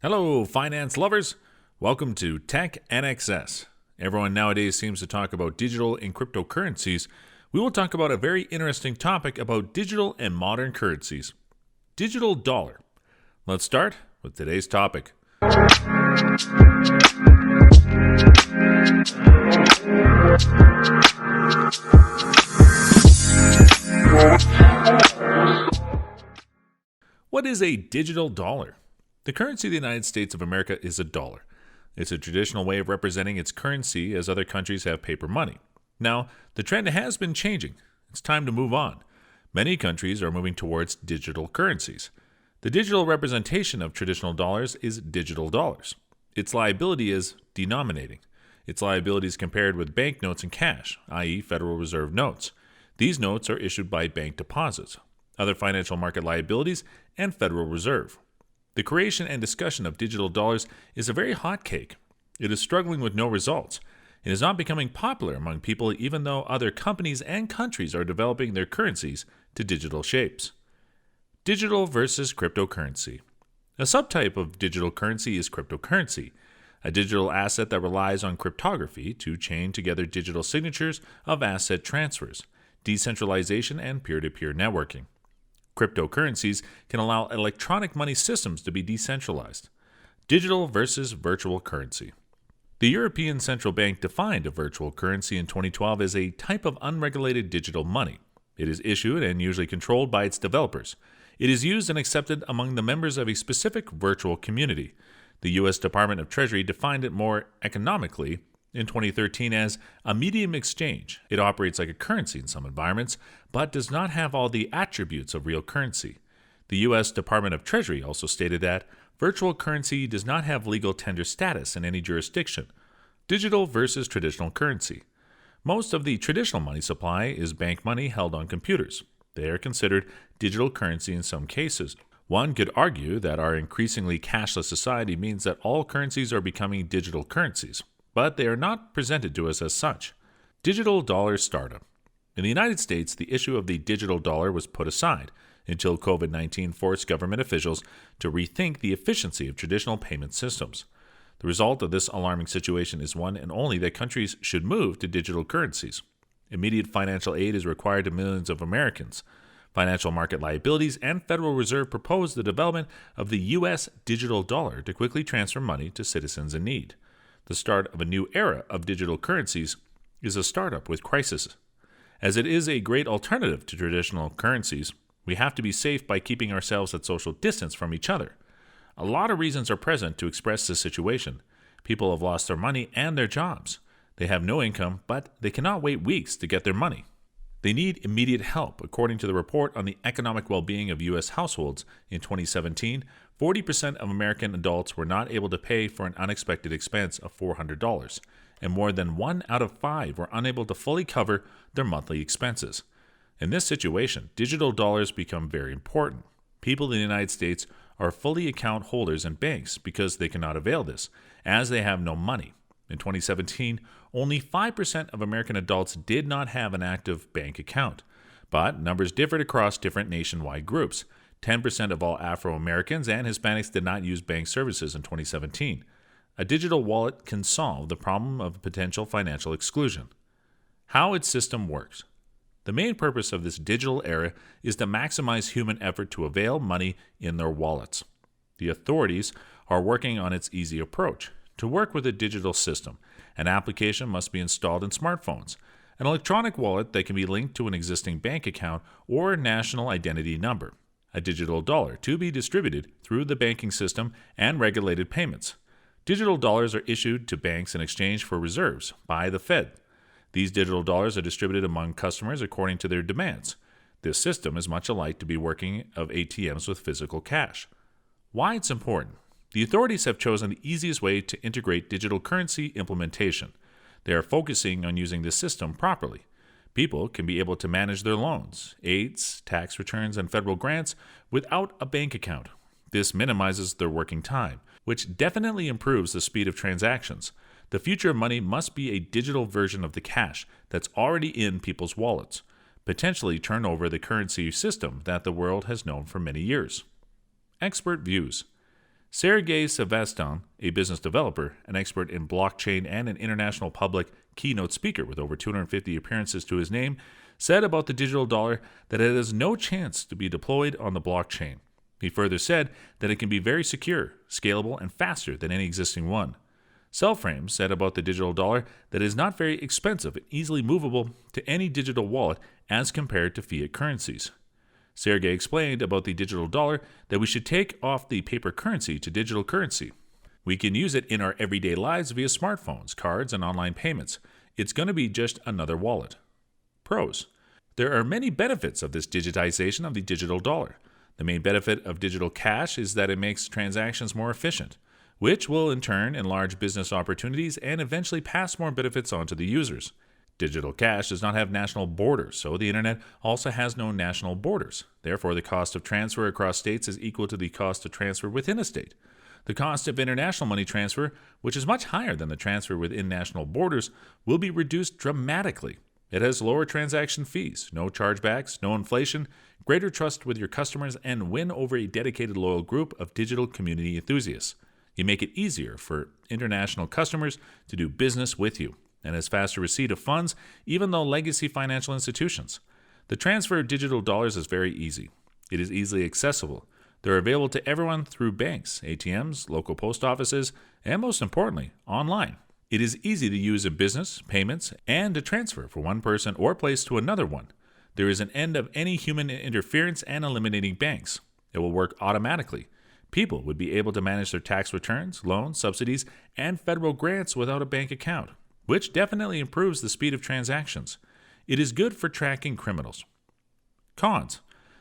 Hello, finance lovers. Welcome to TEKNXS. Everyone nowadays seems to talk about digital and cryptocurrencies. We will talk about a very interesting topic about digital and modern currencies. Digital dollar. Let's start with today's topic. What is a digital dollar? The currency of the United States of America is a dollar. It's a traditional way of representing its currency as other countries have paper money. Now, the trend has been changing. It's time to move on. Many countries are moving towards digital currencies. The digital representation of traditional dollars is digital dollars. Its liability is denominating. Its liability is compared with banknotes and cash, i.e. Federal Reserve notes. These notes are issued by bank deposits, other financial market liabilities, and Federal Reserve. The creation and discussion of digital dollars is a very hot cake. It is struggling with no results. It is not becoming popular among people even though other companies and countries are developing their currencies to digital shapes. Digital versus cryptocurrency. A subtype of digital currency is cryptocurrency, a digital asset that relies on cryptography to chain together digital signatures of asset transfers, decentralization, and peer-to-peer networking. Cryptocurrencies can allow electronic money systems to be decentralized. Digital versus virtual currency. The European Central Bank defined a virtual currency in 2012 as a type of unregulated digital money. It is issued and usually controlled by its developers. It is used and accepted among the members of a specific virtual community. The U.S. Department of Treasury defined it more economically in 2013 as a medium exchange. It operates like a currency in some environments, but does not have all the attributes of real currency. The U.S. Department of Treasury also stated that virtual currency does not have legal tender status in any jurisdiction. Digital versus traditional currency. Most of the traditional money supply is bank money held on computers. They are considered digital currency in some cases. One could argue that our increasingly cashless society means that all currencies are becoming digital currencies, but they are not presented to us as such. Digital dollar startup. In the United States, the issue of the digital dollar was put aside until COVID-19 forced government officials to rethink the efficiency of traditional payment systems. The result of this alarming situation is one and only that countries should move to digital currencies. Immediate financial aid is required to millions of Americans. Financial market liabilities and Federal Reserve propose the development of the U.S. digital dollar to quickly transfer money to citizens in need. The start of a new era of digital currencies is a startup with crisis. As it is a great alternative to traditional currencies, we have to be safe by keeping ourselves at social distance from each other. A lot of reasons are present to express this situation. People have lost their money and their jobs. They have no income, but they cannot wait weeks to get their money. They need immediate help. According to the report on the economic well-being of U.S. households in 2017, 40% of American adults were not able to pay for an unexpected expense of $400, and more than 1 out of 5 were unable to fully cover their monthly expenses. In this situation, digital dollars become very important. People in the United States are fully account holders in banks because they cannot avail this, as they have no money. In 2017, only 5% of American adults did not have an active bank account, but numbers differed across different nationwide groups. 10% of all Afro-Americans and Hispanics did not use bank services in 2017. A digital wallet can solve the problem of potential financial exclusion. How its system works. The main purpose of this digital era is to maximize human effort to avail money in their wallets. The authorities are working on its easy approach. To work with a digital system, an application must be installed in smartphones, an electronic wallet that can be linked to an existing bank account or national identity number, a digital dollar to be distributed through the banking system, and regulated payments. Digital dollars are issued to banks in exchange for reserves by the Fed. These digital dollars are distributed among customers according to their demands. This system is much alike to be working of ATMs with physical cash. Why it's important? The authorities have chosen the easiest way to integrate digital currency implementation. They are focusing on using this system properly. People can be able to manage their loans, aids, tax returns, and federal grants without a bank account. This minimizes their working time, which definitely improves the speed of transactions. The future of money must be a digital version of the cash that's already in people's wallets, potentially turn over the currency system that the world has known for many years. Expert views. Sergei Sevastin, a business developer, an expert in blockchain, and an international public keynote speaker with over 250 appearances to his name, said about the digital dollar that it has no chance to be deployed on the blockchain. He further said that it can be very secure, scalable, and faster than any existing one. Cellframe said about the digital dollar that it is not very expensive and easily movable to any digital wallet as compared to fiat currencies. Sergey explained about the digital dollar that we should take off the paper currency to digital currency. We can use it in our everyday lives via smartphones, cards, and online payments. It's going to be just another wallet. Pros. There are many benefits of this digitization of the digital dollar. The main benefit of digital cash is that it makes transactions more efficient, which will in turn enlarge business opportunities and eventually pass more benefits on to the users. Digital cash does not have national borders, so the internet also has no national borders. Therefore, the cost of transfer across states is equal to the cost of transfer within a state. The cost of international money transfer, which is much higher than the transfer within national borders, will be reduced dramatically. It has lower transaction fees, no chargebacks, no inflation, greater trust with your customers, and win over a dedicated loyal group of digital community enthusiasts. You make it easier for international customers to do business with you, and has faster receipt of funds, even though legacy financial institutions. The transfer of digital dollars is very easy. It is easily accessible. They're available to everyone through banks, ATMs, local post offices, and most importantly, online. It is easy to use in business, payments, and to transfer from one person or place to another one. There is an end of any human interference and eliminating banks. It will work automatically. People would be able to manage their tax returns, loans, subsidies, and federal grants without a bank account, which definitely improves the speed of transactions. It is good for tracking criminals. Cons.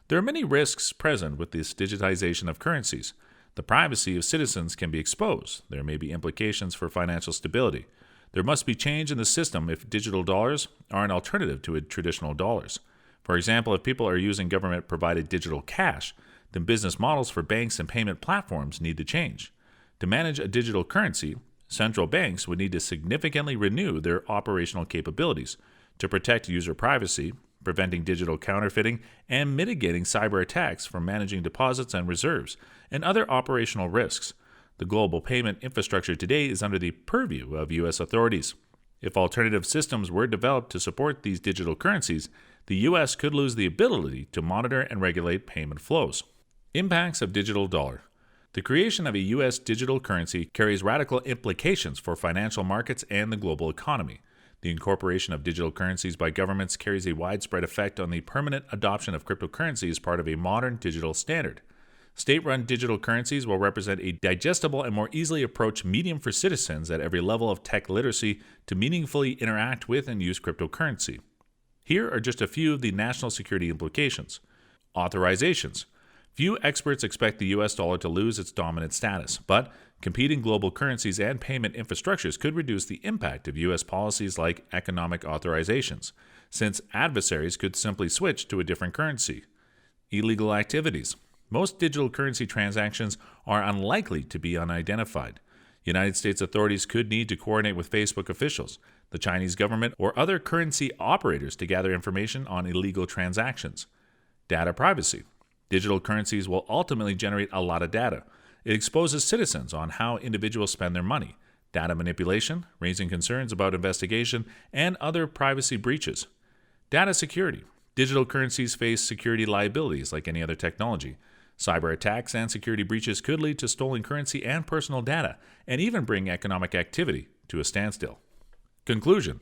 There are many risks present with this digitization of currencies. The privacy of citizens can be exposed. There may be implications for financial stability. There must be change in the system if digital dollars are an alternative to traditional dollars. For example, if people are using government-provided digital cash, then business models for banks and payment platforms need to change. To manage a digital currency, central banks would need to significantly renew their operational capabilities to protect user privacy, preventing digital counterfeiting, and mitigating cyber attacks from managing deposits and reserves, and other operational risks. The global payment infrastructure today is under the purview of U.S. authorities. If alternative systems were developed to support these digital currencies, the U.S. could lose the ability to monitor and regulate payment flows. Impacts of digital dollar. The creation of a U.S. digital currency carries radical implications for financial markets and the global economy. The incorporation of digital currencies by governments carries a widespread effect on the permanent adoption of cryptocurrency as part of a modern digital standard. State-run digital currencies will represent a digestible and more easily approached medium for citizens at every level of tech literacy to meaningfully interact with and use cryptocurrency. Here are just a few of the national security implications. Authorizations. Few experts expect the U.S. dollar to lose its dominant status, but competing global currencies and payment infrastructures could reduce the impact of U.S. policies like economic authorizations, since adversaries could simply switch to a different currency. Illegal activities. Most digital currency transactions are unlikely to be unidentified. United States authorities could need to coordinate with Facebook officials, the Chinese government, or other currency operators to gather information on illegal transactions. Data privacy. Digital currencies will ultimately generate a lot of data. It exposes citizens on how individuals spend their money, data manipulation, raising concerns about investigation, and other privacy breaches. Data security. Digital currencies face security liabilities like any other technology. Cyber attacks and security breaches could lead to stolen currency and personal data, and even bring economic activity to a standstill. Conclusion.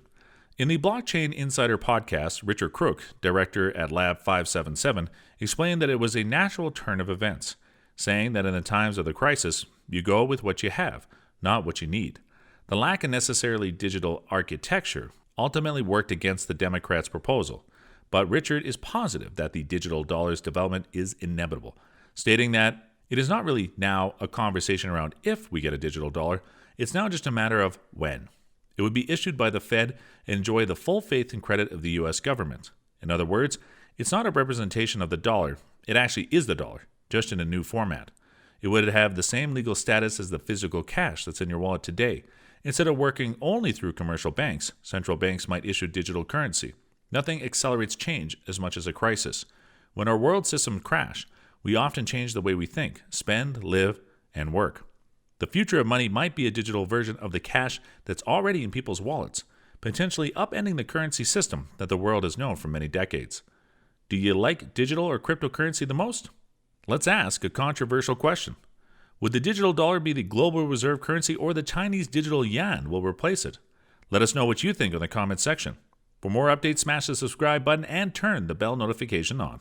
In the Blockchain Insider podcast, Richard Crook, director at Lab 577, explained that it was a natural turn of events, saying that in the times of the crisis, you go with what you have, not what you need. The lack of necessarily digital architecture ultimately worked against the Democrats' proposal, but Richard is positive that the digital dollar's development is inevitable, stating that it is not really now a conversation around if we get a digital dollar, it's now just a matter of when. It would be issued by the Fed and enjoy the full faith and credit of the U.S. government. In other words, it's not a representation of the dollar, it actually is the dollar, just in a new format. It would have the same legal status as the physical cash that's in your wallet today. Instead of working only through commercial banks, central banks might issue digital currency. Nothing accelerates change as much as a crisis. When our world systems crash, we often change the way we think, spend, live, and work. The future of money might be a digital version of the cash that's already in people's wallets, potentially upending the currency system that the world has known for many decades. Do you like digital or cryptocurrency the most? Let's ask a controversial question. Would the digital dollar be the global reserve currency, or the Chinese digital yuan will replace it? Let us know what you think in the comments section. For more updates, smash the subscribe button and turn the bell notification on.